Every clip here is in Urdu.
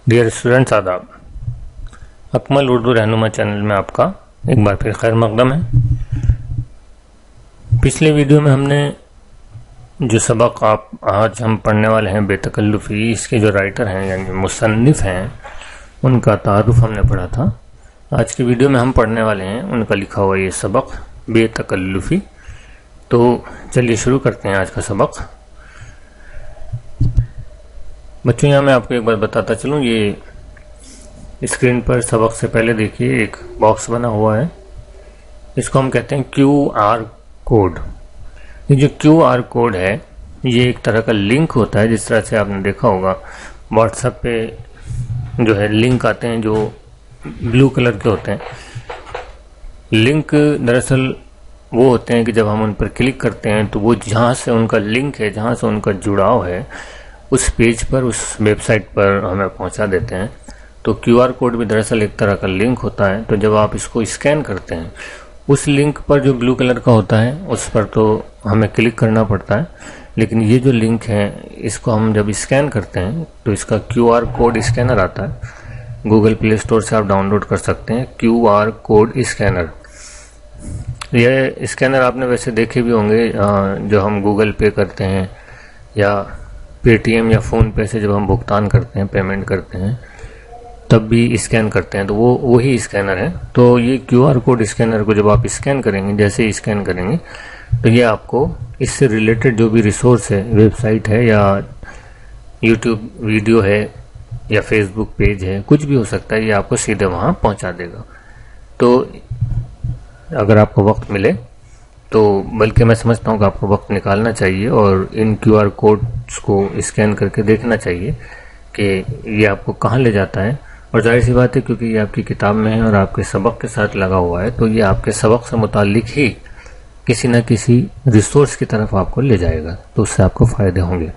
ڈیئر اسٹوڈنٹس، آداب۔ اکمل اردو رہنما چینل میں آپ کا ایک بار پھر خیر مقدم ہے۔ پچھلے ویڈیو میں ہم نے جو سبق آج ہم پڑھنے والے ہیں بے تکلفی، اس کے جو رائٹر ہیں یعنی مصنف ہیں ان کا تعارف ہم نے پڑھا تھا۔ آج کے ویڈیو میں ہم پڑھنے والے ہیں ان کا لکھا ہوا یہ سبق بے تکلفی۔ تو چلیے شروع کرتے ہیں آج کا سبق۔ بچوں، یہاں میں آپ کو ایک بار بتاتا چلوں، یہ اسکرین پر سبق سے پہلے دیکھیے ایک باکس بنا ہوا ہے، اس کو ہم کہتے ہیں کیو آر کوڈ۔ یہ جو کیو آر کوڈ ہے یہ ایک طرح کا لنک ہوتا ہے، جس طرح سے آپ نے دیکھا ہوگا واٹس ایپ پہ جو ہے لنک آتے ہیں جو بلو کلر کے ہوتے ہیں۔ لنک دراصل وہ ہوتے ہیں کہ جب ہم ان پر کلک کرتے ہیں تو وہ جہاں سے ان کا لنک ہے، جہاں سے ان کا جڑاؤ ہے، اس پیج پر، اس ویب سائٹ پر ہمیں پہنچا دیتے ہیں۔ تو کیو آر کوڈ بھی دراصل ایک طرح کا لنک ہوتا ہے۔ تو جب آپ اس کو اسکین کرتے ہیں، اس لنک پر جو بلو کلر کا ہوتا ہے اس پر تو ہمیں کلک کرنا پڑتا ہے، لیکن یہ جو لنک ہے اس کو ہم جب اسکین کرتے ہیں تو اس کا کیو آر کوڈ اسکینر آتا ہے۔ گوگل پلے اسٹور سے آپ ڈاؤن لوڈ کر سکتے ہیں کیو آر کوڈ اسکینر۔ یہ اسکینر آپ نے ویسے دیکھے بھی ہوں گے، جو ہم گوگل پے کرتے ہیں یا پے ٹی ایم یا فون پے سے جب ہم بھگتان کرتے ہیں، پیمنٹ کرتے ہیں، تب بھی اسکین کرتے ہیں، تو وہ وہی اسکینر ہے۔ تو یہ کیو آر کوڈ اسکینر کو جب آپ اسکین کریں گے، جیسے ہی اسکین کریں گے تو یہ آپ کو اس سے ریلیٹڈ جو بھی ریسورس ہے، ویب سائٹ ہے یا یوٹیوب ویڈیو ہے یا فیس بک پیج ہے، کچھ بھی ہو سکتا ہے، یہ آپ کو سیدھے وہاں پہنچا دے گا۔ تو اگر آپ کو وقت ملے تو، بلکہ میں سمجھتا ہوں کہ آپ کو وقت نکالنا چاہیے اور ان کیو آر کوڈز کو اسکین کر کے دیکھنا چاہیے کہ یہ آپ کو کہاں لے جاتا ہے۔ اور ظاہر سی بات ہے کیونکہ یہ آپ کی کتاب میں ہے اور آپ کے سبق کے ساتھ لگا ہوا ہے، تو یہ آپ کے سبق سے متعلق ہی کسی نہ کسی ریسورس کی طرف آپ کو لے جائے گا، تو اس سے آپ کو فائدے ہوں گے۔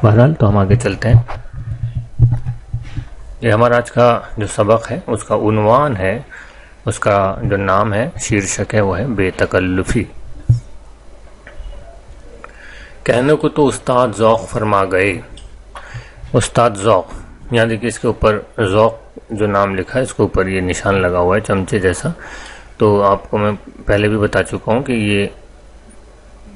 بہرحال تو ہم آگے چلتے ہیں۔ یہ ہمارا آج کا جو سبق ہے اس کا عنوان ہے، اس کا جو نام ہے، شیرشک ہے، وہ ہے بے تکلفی۔ کہنے کو تو استاد ذوق فرما گئے۔ استاد ذوق، یہاں دیکھیے اس کے اوپر ذوق جو نام لکھا ہے، اس کے اوپر یہ نشان لگا ہوا ہے چمچے جیسا۔ تو آپ کو میں پہلے بھی بتا چکا ہوں کہ یہ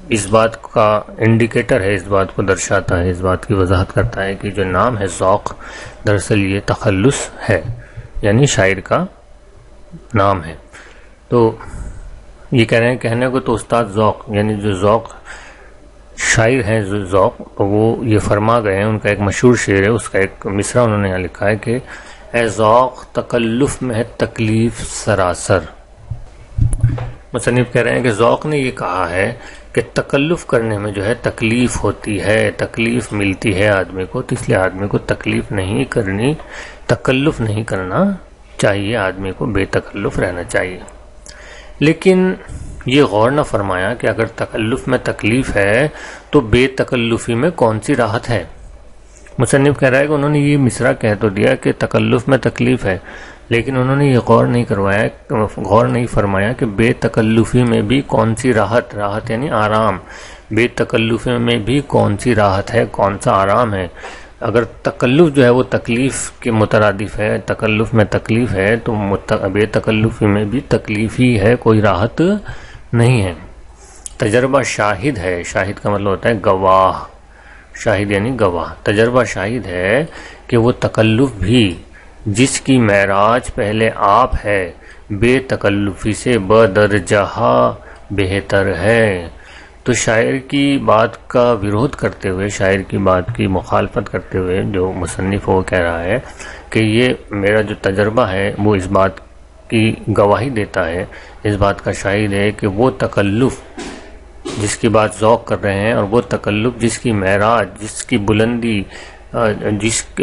اس بات کا انڈیکیٹر ہے، اس بات کو درشاتا ہے، اس بات کی وضاحت کرتا ہے کہ جو نام ہے ذوق، دراصل یہ تخلص ہے، یعنی شاعر کا نام ہے۔ تو یہ کہہ رہے ہیں کہنے کو تو استاد ذوق، یعنی جو ذوق شاعر ہیں، جو ذوق، وہ یہ فرما گئے ہیں۔ ان کا ایک مشہور شعر ہے، اس کا ایک مصرع انہوں نے یہاں لکھا ہے کہ اے ذوق تکلف میں ہے تکلیف سراسر۔ مصنف کہہ رہے ہیں کہ ذوق نے یہ کہا ہے کہ تکلف کرنے میں جو ہے تکلیف ہوتی ہے، تکلیف ملتی ہے آدمی کو، تو اس لیے آدمی کو تکلیف نہیں کرنی، تکلف نہیں کرنا چاہیے، آدمی کو بے تکلف رہنا چاہیے۔ لیکن یہ غور نہ فرمایا کہ اگر تکلف میں تکلیف ہے تو بے تکلفی میں کون سی راحت ہے۔ مصنف کہہ رہا ہے کہ انہوں نے یہ مصرع کہہ تو دیا کہ تکلف میں تکلیف ہے، لیکن انہوں نے یہ غور نہیں فرمایا کہ بے تکلفی میں بھی کون سی راحت یعنی آرام، بے تکلفی میں بھی کون سی راحت ہے، کون سا آرام ہے۔ اگر تکلف جو ہے وہ تکلیف کے مترادف ہے، تکلف میں تکلیف ہے، تو بے تکلفی میں بھی تکلیف ہی ہے، کوئی راحت نہیں ہے۔ تجربہ شاہد ہے، شاہد کا مطلب ہوتا ہے گواہ، شاہد یعنی گواہ۔ تجربہ شاہد ہے کہ وہ تکلف بھی جس کی معراج پہلے آپ ہے، بے تکلفی سے بدرجہ بہتر ہے۔ تو شاعر کی بات کا ویرودھ کرتے ہوئے، شاعر کی بات کی مخالفت کرتے ہوئے جو مصنف وہ کہہ رہا ہے کہ یہ میرا جو تجربہ ہے وہ اس بات کی گواہی دیتا ہے، اس بات کا شاہد ہے کہ وہ تکلف جس کی بات ذوق کر رہے ہیں، اور وہ تکلف جس کی معراج، جس کی بلندی،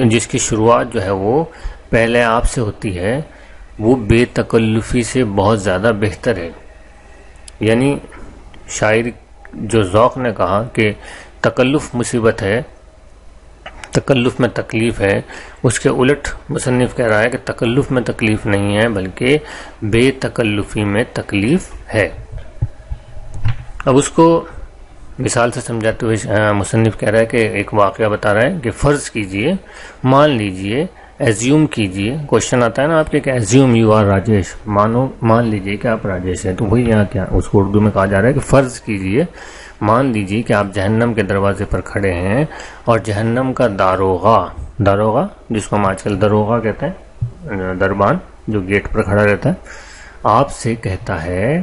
جس کی شروعات جو ہے وہ پہلے آپ سے ہوتی ہے، وہ بے تکلفی سے بہت زیادہ بہتر ہے۔ یعنی شاعر جو ذوق نے کہا کہ تکلف مصیبت ہے، تکلف میں تکلیف ہے، اس کے الٹ مصنف کہہ رہا ہے کہ تکلف میں تکلیف نہیں ہے بلکہ بے تکلفی میں تکلیف ہے۔ اب اس کو مثال سے سمجھاتے ہوئے مصنف کہہ رہا ہے کہ ایک واقعہ بتا رہا ہے کہ فرض کیجئے، مان لیجئے ایزیوم کیجئے، کوشچن آتا ہے نا آپ کے کہ ایزیوم یو آر راجیش، مان لیجئے کہ آپ راجیش ہیں، تو وہی یہاں کیا اس کو اردو میں کہا جا رہا ہے کہ فرض کیجئے، مان لیجئے کہ آپ جہنم کے دروازے پر کھڑے ہیں اور جہنم کا داروغہ جس کو ہم آج کل دروغہ کہتے ہیں، دربان جو گیٹ پر کھڑا رہتا ہے، آپ سے کہتا ہے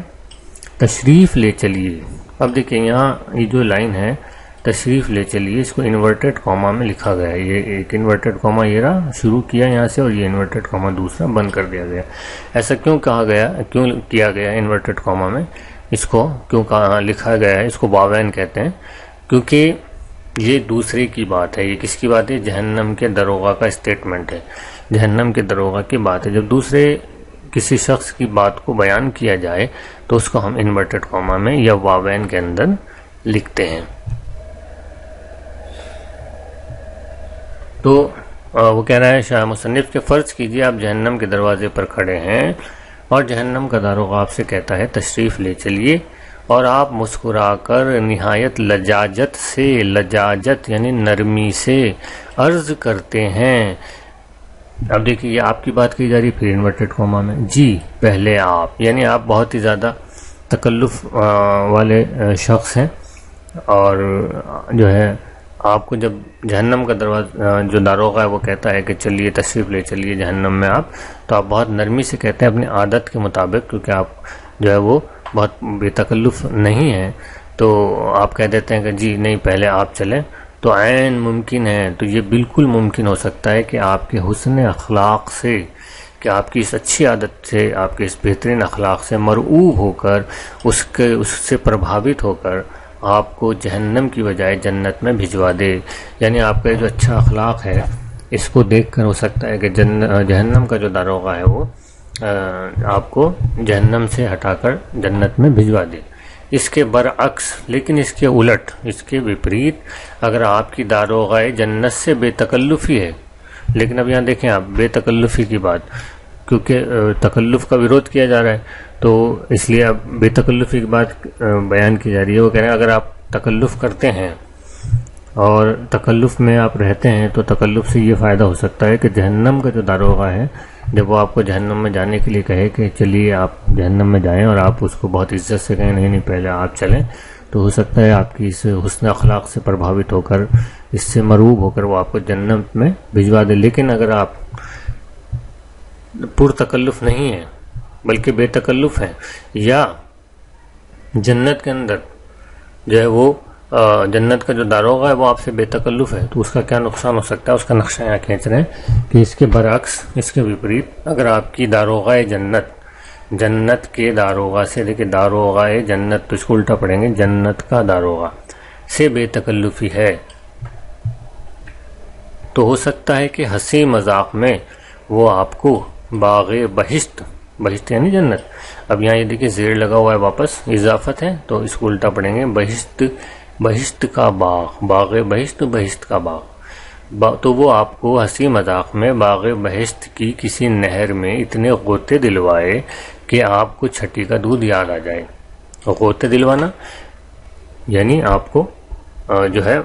تشریف لے چلیے۔ اب دیکھیں یہاں یہ جو لائن ہے تشریف لے چلیے، اس کو انورٹڈ کاما میں لکھا گیا ہے، یہ ایک انورٹڈ کاما یہ رہا شروع کیا یہاں سے، اور یہ انورٹڈ کاما دوسرا بند کر دیا گیا۔ ایسا کیوں کیا گیا انورٹڈ کاما میں، اس کو کیوں لکھا گیا ہے، اس کو واوین کہتے ہیں، کیونکہ یہ دوسرے کی بات ہے۔ یہ کس کی بات ہے؟ جہنم کے داروغہ کا اسٹیٹمنٹ ہے، جہنم کے داروغہ کی بات ہے۔ جب دوسرے کسی شخص کی بات کو بیان کیا جائے تو اس کو ہم انورٹڈ کاما میں یا واوین کے اندر لکھتے ہیں۔ تو وہ کہہ رہا ہے شاہ مصنف کے فرض کیجئے آپ جہنم کے دروازے پر کھڑے ہیں اور جہنم کا داروغہ آپ سے کہتا ہے تشریف لے چلیے، اور آپ مسکرا کر نہایت لجاجت یعنی نرمی سے عرض کرتے ہیں۔ اب دیکھیے یہ آپ کی بات کی جا رہی، پھر انورٹڈ کاما میں جی پہلے آپ، یعنی آپ بہت ہی زیادہ تکلف والے شخص ہیں، اور جو ہے آپ کو جب جہنم کا دروازہ جو داروغہ ہے وہ کہتا ہے کہ چلیے تشریف لے چلیے جہنم میں آپ، تو آپ بہت نرمی سے کہتے ہیں اپنی عادت کے مطابق، کیونکہ آپ جو ہے وہ بہت بے تکلف نہیں ہیں، تو آپ کہہ دیتے ہیں کہ جی نہیں پہلے آپ چلیں۔ تو عین ممکن ہے، تو یہ بالکل ممکن ہو سکتا ہے کہ آپ کے حسن اخلاق سے، کہ آپ کی اس اچھی عادت سے، آپ کے اس بہترین اخلاق سے مرعوب ہو کر، اس سے پربھاوت ہو کر آپ کو جہنم کی بجائے جنت میں بھجوا دے۔ یعنی آپ کا جو اچھا اخلاق ہے اس کو دیکھ کر ہو سکتا ہے کہ جہنم کا جو داروغہ ہے وہ آپ کو جہنم سے ہٹا کر جنت میں بھجوا دے۔ اس کے برعکس، لیکن اس کے الٹ، اس کے وپریت، اگر آپ کی داروغہ جنت سے بے تکلفی ہے، لیکن اب یہاں دیکھیں آپ بے تکلفی کی بات، کیونکہ تکلف کا ویرودھ کیا جا رہا ہے، تو اس لیے اب بے تکلفی کی بات بیان کی جا رہی ہے۔ وہ کہہ رہے ہیں اگر آپ تکلف کرتے ہیں اور تکلف میں آپ رہتے ہیں تو تکلف سے یہ فائدہ ہو سکتا ہے کہ جہنم کا جو داروغہ ہے جب وہ آپ کو جہنم میں جانے کے لیے کہے کہ چلیے آپ جہنم میں جائیں، اور آپ اس کو بہت عزت سے کہیں نہیں پہلے آپ چلیں، تو ہو سکتا ہے آپ کی اس حسن اخلاق سے پربھاوت ہو کر، اس سے مرعوب ہو کر وہ آپ کو جنت میں بھجوا دے۔ لیکن اگر آپ پر تکلف نہیں ہیں بلکہ بے تکلف ہیں، یا جنت کے اندر جو ہے وہ جنت کا جو داروغہ ہے وہ آپ سے بے تکلف ہے، تو اس کا کیا نقصان ہو سکتا ہے، اس کا نقشہ یہاں کھینچ رہے ہیں کہ اس کے برعکس، اس کے وپریت، اگر آپ کی داروغہ جنت کے داروغہ سے، دیکھیں داروغہ جنت تو اس کو الٹا پڑھیں گے، جنت کا داروغہ سے بے تکلفی ہے، تو ہو سکتا ہے کہ ہنسی مذاق میں وہ آپ کو باغ بہشت یعنی جنت، اب یہاں یہ دیکھیں زیر لگا ہوا ہے، واپس اضافت ہے تو اس کو الٹا پڑھیں گے، بہشت کا باغ بہشت کا باغ، تو وہ آپ کو ہنسی مذاق میں باغ بہشت کی کسی نہر میں اتنے غوطے دلوائے کہ آپ کو چھٹی کا دودھ یاد آ جائے۔ غوطے دلوانا یعنی آپ کو جو ہے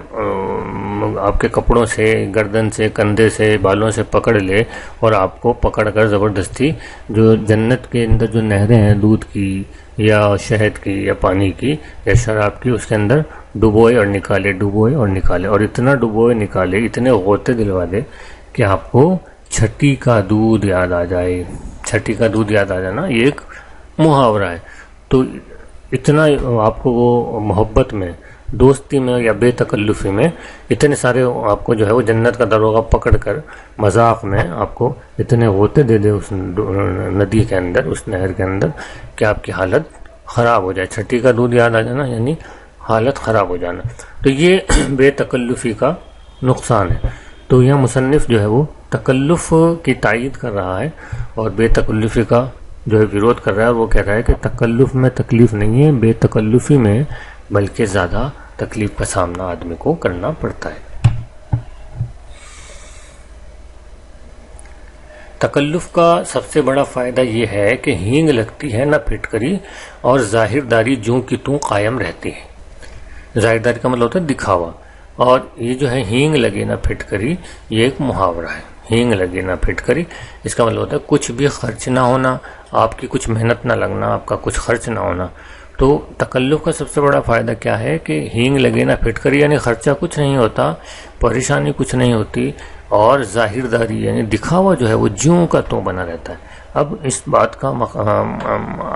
آپ کے کپڑوں سے، گردن سے، کندھے سے، بالوں سے پکڑ لے، اور آپ کو پکڑ کر زبردستی جو جنت کے اندر جو نہریں ہیں دودھ کی یا شہد کی یا پانی کی یا شراب کی، اس کے اندر ڈبوئے اور نکالے، اور اتنا ڈبوئے نکالے، اتنے غوطے دلوا دے کہ آپ کو چھٹی کا دودھ یاد آ جائے۔ چھٹی کا دودھ یاد آ جانا یہ ایک محاورہ ہے، تو اتنا آپ کو وہ محبت میں، دوستی میں یا بے تکلفی میں اتنے سارے آپ کو جو ہے وہ جنت کا داروغہ پکڑ کر مذاق میں آپ کو اتنے غوطے دے دے اس ندی کے اندر، اس نہر کے اندر، کہ آپ کی حالت خراب ہو جائے۔ چھٹی کا دودھ یاد آ جانا یعنی حالت خراب ہو جانا، تو یہ بے تکلفی کا نقصان ہے۔ تو یہاں مصنف جو ہے وہ تکلف کی تائید کر رہا ہے اور بے تکلفی کا جو ہے ویرودھ کر رہا ہے، وہ کہہ رہا ہے کہ تکلف میں تکلیف نہیں ہے، بے تکلفی میں بلکہ زیادہ تکلیف کا سامنا آدمی کو کرنا پڑتا ہے۔ تکلف کا سب سے بڑا فائدہ یہ ہے کہ ہینگ لگتی ہے نہ پھٹکری، اور ظاہرداری جوں کی توں قائم رہتی ہے۔ ظاہرداری کا مطلب ہوتا ہے دکھاوا، اور یہ جو ہے ہینگ لگے نہ پھٹکری، یہ ایک محاورہ ہے، ہینگ لگے نہ پھٹکری، اس کا مطلب ہوتا ہے کچھ بھی خرچ نہ ہونا، آپ کی کچھ محنت نہ لگنا، آپ کا کچھ خرچ نہ ہونا۔ تو تکلف کا سب سے بڑا فائدہ کیا ہے کہ ہینگ لگے نہ پھٹکری، یعنی خرچہ کچھ نہیں ہوتا، پریشانی کچھ نہیں ہوتی، اور ظاہر داری یعنی دکھاوا جو ہے وہ جوں کا توں بنا رہتا ہے۔ اب اس بات کا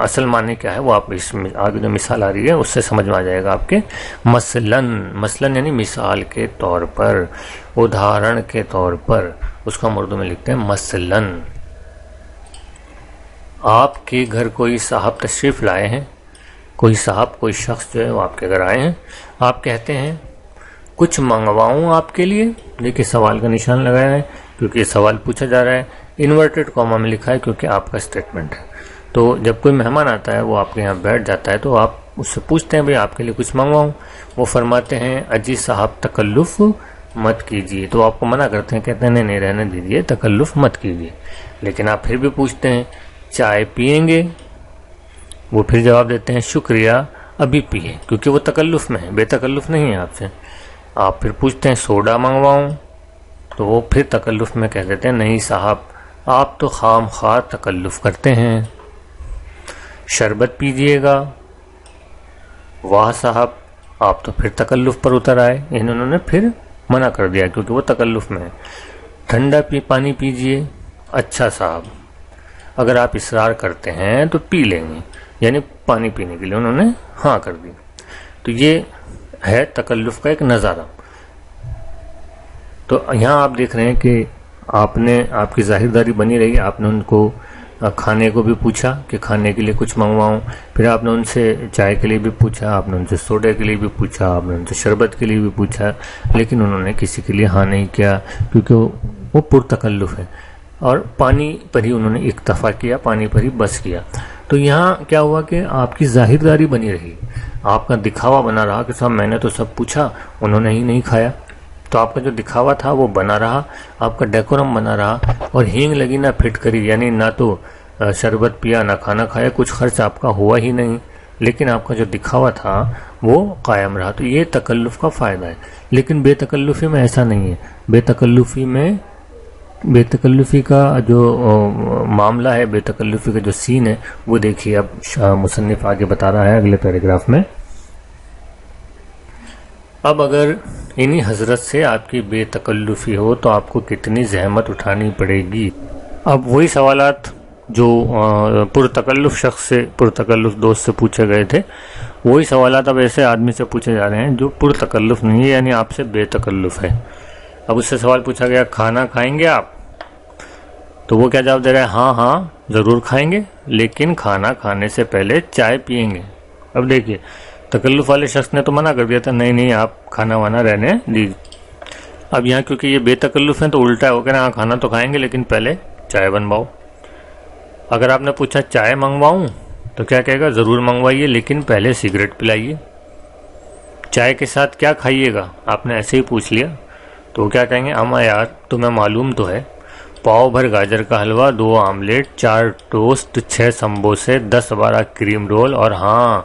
اصل معنی کیا ہے وہ آپ اس میں آگے جو مثال آ رہی ہے اس سے سمجھ میں آ جائے گا آپ کے۔ مثلاً یعنی مثال کے طور پر، ادھارن کے طور پر، اس کا اردو میں لکھتے ہیں مثلاً۔ آپ کے گھر کوئی صاحب تشریف لائے ہیں، کوئی شخص جو ہے وہ آپ کے گھر آئے ہیں، آپ کہتے ہیں کچھ منگواؤں آپ کے لیے، دیکھیے سوال کا نشان لگایا ہے کیونکہ یہ سوال پوچھا جا رہا ہے، انورٹڈ کاما میں لکھا ہے کیونکہ آپ کا اسٹیٹمنٹ ہے۔ تو جب کوئی مہمان آتا ہے وہ آپ کے یہاں بیٹھ جاتا ہے تو آپ اس سے پوچھتے ہیں بھئی آپ کے لیے کچھ منگواؤں، وہ فرماتے ہیں اجی صاحب تکلف مت کیجیے، تو آپ کو منع کرتے ہیں، کہتے ہیں نہیں رہنے دیجیے، تکلف مت کیجیے، لیکن آپ پھر بھی پوچھتے ہیں چائے پئیں گے، وہ پھر جواب دیتے ہیں شکریہ ابھی پیئے، کیونکہ وہ تکلف میں ہے، بے تکلف نہیں ہے آپ سے۔ آپ پھر پوچھتے ہیں سوڈا منگواؤں، تو وہ پھر تکلف میں کہہ دیتے ہیں نہیں صاحب آپ تو خام خواہ تکلف کرتے ہیں، شربت پیجیے گا، واہ صاحب آپ تو پھر تکلف پر اتر آئے، انہوں نے پھر منع کر دیا کیونکہ وہ تکلف میں ہے، ٹھنڈا پانی پیجیے، اچھا صاحب اگر آپ اصرار کرتے ہیں تو پی لیں گے، یعنی پانی پینے کے لیے انہوں نے ہاں کر دی۔ تو یہ ہے تکلف کا ایک نظارہ۔ تو یہاں آپ دیکھ رہے ہیں کہ آپ کی ظاہرداری بنی رہی، آپ نے ان کو کھانے کو بھی پوچھا کہ کھانے کے لیے کچھ منگواؤں، پھر آپ نے ان سے چائے کے لیے بھی پوچھا، آپ نے ان سے سوڈے کے لیے بھی پوچھا، آپ نے ان سے شربت کے لیے بھی پوچھا، لیکن انہوں نے کسی کے لیے ہاں نہیں کیا کیونکہ وہ پرتکلف ہے، اور پانی پر ہی انہوں نے اکتفا کیا، پانی پر ہی بس کیا۔ تو یہاں کیا ہوا کہ آپ کی ظاہرداری بنی رہی، آپ کا دکھاوا بنا رہا کہ صاحب میں نے تو سب پوچھا انہوں نے ہی نہیں کھایا، تو آپ کا جو دکھاوا تھا وہ بنا رہا، آپ کا ڈیکورم بنا رہا، اور ہینگ لگی نہ پھٹکری، یعنی نہ تو شربت پیا نہ کھانا کھایا، کچھ خرچ آپ کا ہوا ہی نہیں، لیکن آپ کا جو دکھاوا تھا وہ قائم رہا۔ تو یہ تکلف کا فائدہ ہے، لیکن بے تکلفی میں ایسا نہیں ہے۔ بے تکلفی کا جو معاملہ ہے، بے تکلفی کا جو سین ہے وہ دیکھیے اب مصنف آگے بتا رہا ہے اگلے پیراگراف میں۔ اب اگر انہی حضرت سے آپ کی بے تکلفی ہو تو آپ کو کتنی زحمت اٹھانی پڑے گی۔ اب وہی سوالات جو پرتکلف دوست سے پوچھے گئے تھے، وہی سوالات اب ایسے آدمی سے پوچھے جا رہے ہیں جو پرتکلف نہیں ہے، یعنی آپ سے بے تکلف ہے۔ اب اس سے سوال پوچھا گیا کھانا کھائیں گے آپ، تو وہ کیا جواب دے رہا ہے ہاں ضرور کھائیں گے، لیکن کھانا کھانے سے پہلے چائے پیئیں گے۔ اب دیکھیے تکلف والے شخص نے تو منع کر دیا تھا، نہیں آپ کھانا وانا رہنے دیجیے۔ اب یہاں کیونکہ یہ بے تکلف ہیں تو الٹا ہو گیا، ہاں کھانا تو کھائیں گے لیکن پہلے چائے بنواؤ۔ اگر آپ نے پوچھا چائے منگواؤں تو کیا کہے گا ضرور منگوائیے لیکن پہلے سگریٹ پلائیے۔ چائے کے ساتھ کیا کھائیے گا آپ نے ایسے ہی پوچھ لیا تو وہ کیا کہیں گے اما یار تمہیں معلوم تو ہے، پاؤ بھر گاجر کا حلوہ، 2 آملیٹ، 4 ٹوسٹ، 6 سمبوسے، 10-12 کریم رول، اور ہاں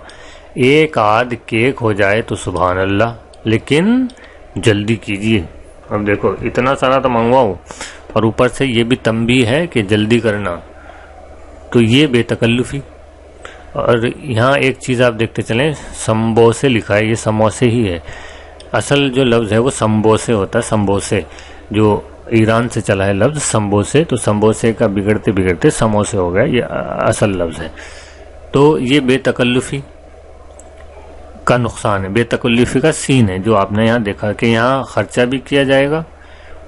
1 آدھ کیک ہو جائے تو سبحان اللہ، لیکن جلدی کیجیے۔ اب دیکھو اتنا سارا تو منگواؤ اور اوپر سے یہ بھی تنبیہ ہے کہ جلدی کرنا، تو یہ بے تکلفی۔ اور یہاں ایک چیز آپ دیکھتے چلیں، سمبوسے لکھا ہے، یہ سموسے ہی ہے، اصل جو لفظ ہے وہ سمبوسے ہوتا ہے، سمبوسے جو ایران سے چلا ہے لفظ سمبوسے، تو سمبوسے کا بگڑتے بگڑتے سموسے ہو گیا، یہ اصل لفظ ہے۔ تو یہ بے تکلفی کا نقصان ہے، بے تکلفی کا سین ہے جو آپ نے یہاں دیکھا کہ یہاں خرچہ بھی کیا جائے گا،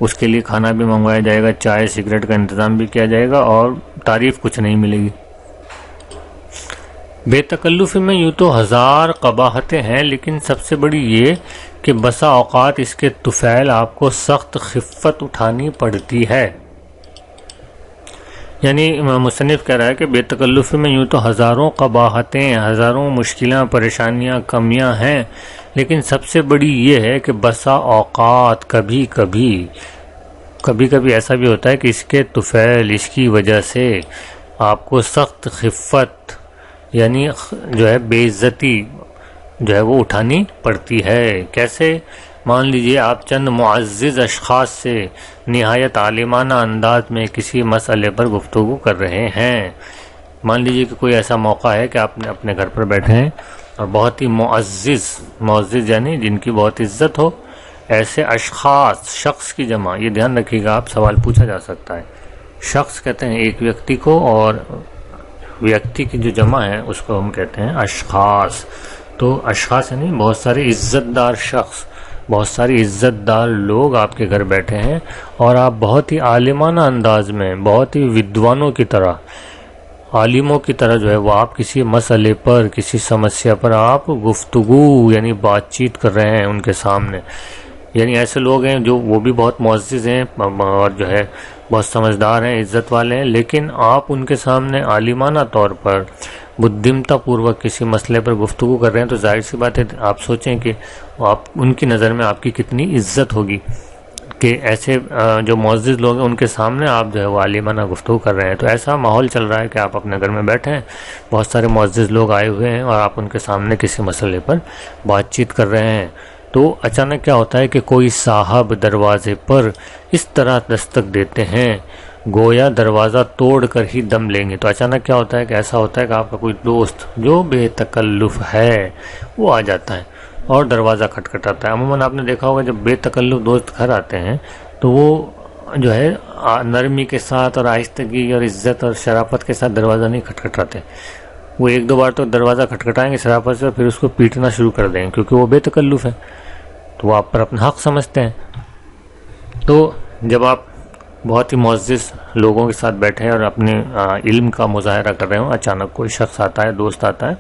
اس کے لیے کھانا بھی منگوایا جائے گا، چائے سگریٹ کا انتظام بھی کیا جائے گا، اور تعریف کچھ نہیں ملے گی۔ بے تکلفی میں یوں تو 1000 قباحتیں ہیں، لیکن سب سے بڑی یہ کہ بسا اوقات اس کے طفیل آپ کو سخت خفت اٹھانی پڑتی ہے۔ یعنی مصنف کہہ رہا ہے کہ بے تکلفی میں یوں تو ہزاروں قباحتیں، ہزاروں مشکلیں، پریشانیاں، کمیاں ہیں، لیکن سب سے بڑی یہ ہے کہ بسا اوقات کبھی کبھی ایسا بھی ہوتا ہے کہ اس کے طفیل، اس کی وجہ سے آپ کو سخت خفت یعنی جو ہے بے عزتی جو ہے وہ اٹھانی پڑتی ہے۔ کیسے؟ مان لیجئے آپ چند معزز اشخاص سے نہایت عالمانہ انداز میں کسی مسئلے پر گفتگو کر رہے ہیں. مان لیجئے کہ کوئی ایسا موقع ہے کہ آپ اپنے گھر پر بیٹھے ہیں اور بہت ہی معزز یعنی جن کی بہت عزت ہو، ایسے اشخاص، شخص کی جمع، یہ دھیان رکھیے گا، آپ سوال پوچھا جا سکتا ہے. شخص کہتے ہیں ایک ویکتی کو، اور ویکتی کی جو جمع ہے اس کو ہم کہتے ہیں اشخاص. تو اشخاص یعنی بہت سارے عزت دار شخص، بہت ساری عزت دار لوگ آپ کے گھر بیٹھے ہیں، اور آپ بہت ہی عالمانہ انداز میں، بہت ہی ودوانوں کی طرح، عالموں کی طرح جو ہے وہ آپ کسی مسئلے پر، کسی سمسیا پر آپ گفتگو یعنی بات چیت کر رہے ہیں ان کے سامنے. یعنی ایسے لوگ ہیں جو وہ بھی بہت معزز ہیں اور جو ہے بہت سمجھدار ہیں، عزت والے ہیں، لیکن آپ ان کے سامنے عالمانہ طور پر بدھمتا پوروک کسی مسئلے پر گفتگو کر رہے ہیں، تو ظاہر سی بات ہے آپ سوچیں کہ آپ ان کی نظر میں آپ کی کتنی عزت ہوگی کہ ایسے جو معزز لوگ ہیں ان کے سامنے آپ جو ہے وہ عالمانہ گفتگو کر رہے ہیں. تو ایسا ماحول چل رہا ہے کہ آپ اپنے گھر میں بیٹھے ہیں، بہت سارے معزز لوگ آئے ہوئے ہیں اور آپ ان کے سامنے کسی مسئلے پر بات چیت کر رہے ہیں. تو اچانک کیا ہوتا ہے کہ کوئی صاحب دروازے پر اس طرح دستک دیتے ہیں گویا دروازہ توڑ کر ہی دم لیں گے. تو اچانک کیا ہوتا ہے کہ ایسا ہوتا ہے کہ آپ کا کوئی دوست جو بے تکلف ہے وہ آ جاتا ہے اور دروازہ کھٹکھٹاتا ہے. عموماً آپ نے دیکھا ہوگا جب بے تکلف دوست گھر آتے ہیں تو وہ جو ہے نرمی کے ساتھ اور آہستگی اور عزت اور شرافت کے ساتھ دروازہ نہیں کھٹکھٹاتے. وہ ایک دو بار تو دروازہ کھٹکھٹائیں گے شرافت سے، پھر اس کو پیٹنا شروع کر دیں گے کیونکہ وہ بے تکلف ہے، تو وہ آپ پر اپنا حق سمجھتے ہیں. تو جب آپ بہت ہی معزز لوگوں کے ساتھ بیٹھے ہیں اور اپنے علم کا مظاہرہ کر رہے ہوں، اچانک کوئی شخص آتا ہے، دوست آتا ہے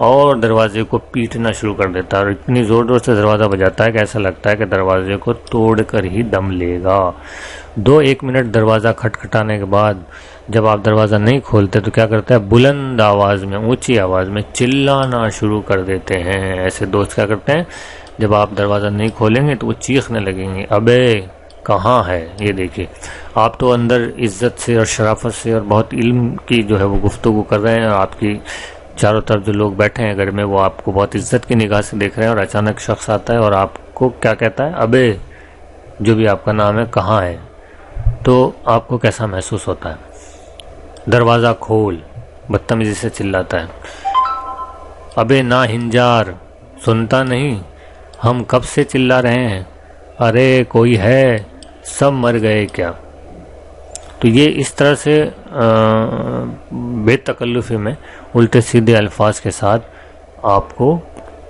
اور دروازے کو پیٹنا شروع کر دیتا ہے اور اتنی زور زور سے دروازہ بجاتا ہے کہ ایسا لگتا ہے کہ دروازے کو توڑ کر ہی دم لے گا. 2-1 منٹ دروازہ کھٹکھٹانے کے بعد جب آپ دروازہ نہیں کھولتے تو کیا کرتا ہے، بلند آواز میں، اونچی آواز میں چلانا شروع کر دیتے ہیں. ایسے دوست کیا کرتے ہیں، جب آپ دروازہ نہیں کھولیں گے تو وہ چیخنے لگیں گے، ابے کہاں ہے. یہ دیکھیے آپ تو اندر عزت سے اور شرافت سے اور بہت علم کی جو ہے وہ گفتگو کر رہے ہیں، اور آپ کی چاروں طرف جو لوگ بیٹھے ہیں گھر میں وہ آپ کو بہت عزت کی نگاہ سے دیکھ رہے ہیں، اور اچانک شخص آتا ہے اور آپ کو کیا کہتا ہے، ابے جو بھی آپ کا نام ہے کہاں ہے. تو آپ کو کیسا محسوس ہوتا ہے؟ دروازہ کھول، بدتمیزی سے چلاتا ہے، ابے نا ہنجار سنتا نہیں، ہم کب سے چلا رہے ہیں، ارے کوئی ہے، سب مر گئے کیا. تو یہ اس طرح سے بے تکلفی میں الٹے سیدھے الفاظ کے ساتھ آپ کو،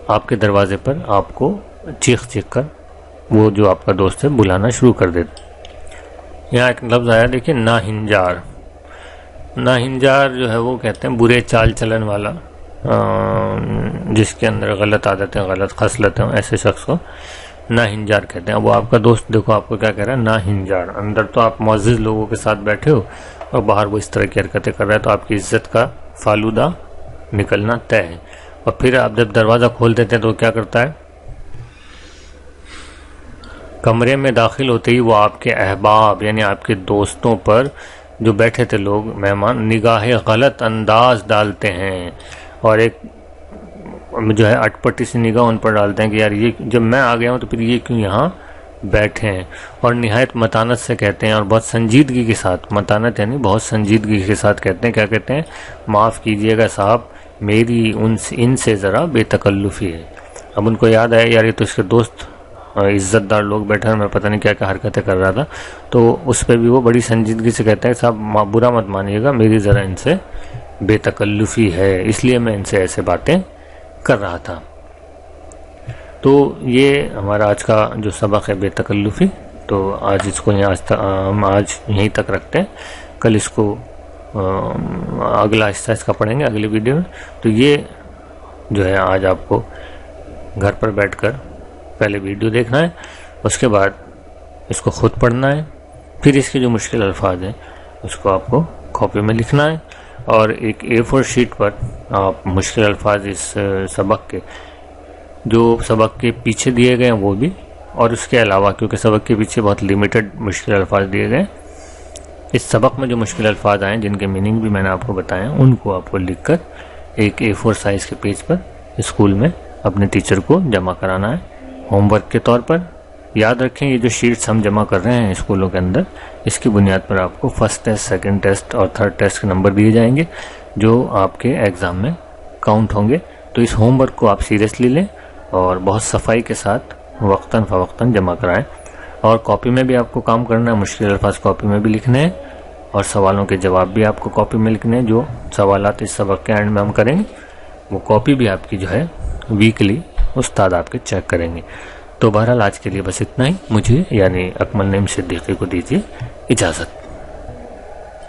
آپ کے دروازے پر آپ کو چیخ کر وہ جو آپ کا دوست ہے بلانا شروع کر دیتے. یہاں ایک لفظ آیا دیکھیں، ناہنجار. ناہنجار جو ہے وہ کہتے ہیں برے چال چلن والا، جس کے اندر غلط عادتیں، غلط خصلتیں، ایسے شخص کو ناہنجار کہتے ہیں. وہ آپ کا دوست دیکھو آپ کو کیا کہہ رہا ہے، ناہنجار. اندر تو آپ معزز لوگوں کے ساتھ بیٹھے ہو اور باہر وہ اس طرح کی حرکتیں کر رہا ہے، تو آپ کی عزت کا فالودہ نکلنا طے ہے. اور پھر آپ جب دروازہ کھول دیتے ہیں تو کیا کرتا ہے، کمرے میں داخل ہوتے ہی وہ آپ کے احباب یعنی آپ کے دوستوں پر جو بیٹھے تھے لوگ، مہمان، نگاہ غلط انداز ڈالتے ہیں اور ایک جو ہے اٹپٹی سی نگاہ ان پر ڈالتے ہیں کہ یار یہ جب میں آ گیا ہوں تو پھر یہ کیوں یہاں بیٹھے ہیں. اور نہایت متانت سے کہتے ہیں اور بہت سنجیدگی کے ساتھ، متانت یعنی بہت سنجیدگی کے ساتھ کہتے ہیں، کیا کہتے ہیں، معاف کیجئے گا صاحب، میری ان سے ذرا بے تکلفی ہے. اب ان کو یاد آیا یار یہ تو اس کے دوست عزت دار لوگ بیٹھے ہیں، میں پتہ نہیں کیا کیا حرکتیں کر رہا تھا، تو اس پہ بھی وہ بڑی سنجیدگی سے کہتا ہے صاحب برا مت مانیے گا، میری ذرا ان سے بے تکلفی ہے، اس لیے میں ان سے ایسے باتیں کر رہا تھا. تو یہ ہمارا آج کا جو سبق ہے بے تکلفی، تو آج اس کو ہم آج یہیں تک رکھتے ہیں. کل اس کو اگلا حصہ اس کا پڑھیں گے اگلی ویڈیو میں. تو یہ جو ہے آج آپ کو گھر پر بیٹھ کر پہلے ویڈیو دیکھنا ہے، اس کے بعد اس کو خود پڑھنا ہے، پھر اس کے جو مشکل الفاظ ہیں اس کو آپ کو کاپی میں لکھنا ہے، اور ایک A4 شیٹ پر آپ مشکل الفاظ اس سبق کے جو سبق کے پیچھے دیے گئے ہیں وہ بھی، اور اس کے علاوہ کیونکہ سبق کے پیچھے بہت لیمیٹڈ مشکل الفاظ دیے گئے، اس سبق میں جو مشکل الفاظ آئے ہیں جن کے میننگ بھی میں نے آپ کو بتایا ہیں، ان کو آپ کو لکھ کر ایک A4 سائز کے پیج پر اسکول میں اپنے ٹیچر کو جمع کرانا ہے. ہوم ورک کے طور پر یاد رکھیں یہ جو شیٹس ہم جمع کر رہے ہیں اسکولوں کے اندر، اس کی بنیاد پر آپ کو فرسٹ ٹیسٹ، سیکنڈ ٹیسٹ اور تھرڈ ٹیسٹ کے نمبر دیے جائیں گے جو آپ کے ایگزام میں کاؤنٹ ہوں گے. تو اس ہوم ورک کو آپ سیریسلی لیں اور بہت صفائی کے ساتھ وقتاً فوقتاً جمع کرائیں. اور کاپی میں بھی آپ کو کام کرنا ہے، مشکل الفاظ کاپی میں بھی لکھنے ہیں اور سوالوں کے جواب بھی آپ کو کاپی میں لکھنے ہیں. جو سوالات اس سبق کے اینڈ میں ہم کریں گے وہ کاپی بھی آپ کی جو ہے ویکلی استاد آپ کے چیک کریں گے. تو بہرحال آج کے لیے بس اتنا ہی. مجھے یعنی اکمل نعیم صدیقی کو دیجیے اجازت.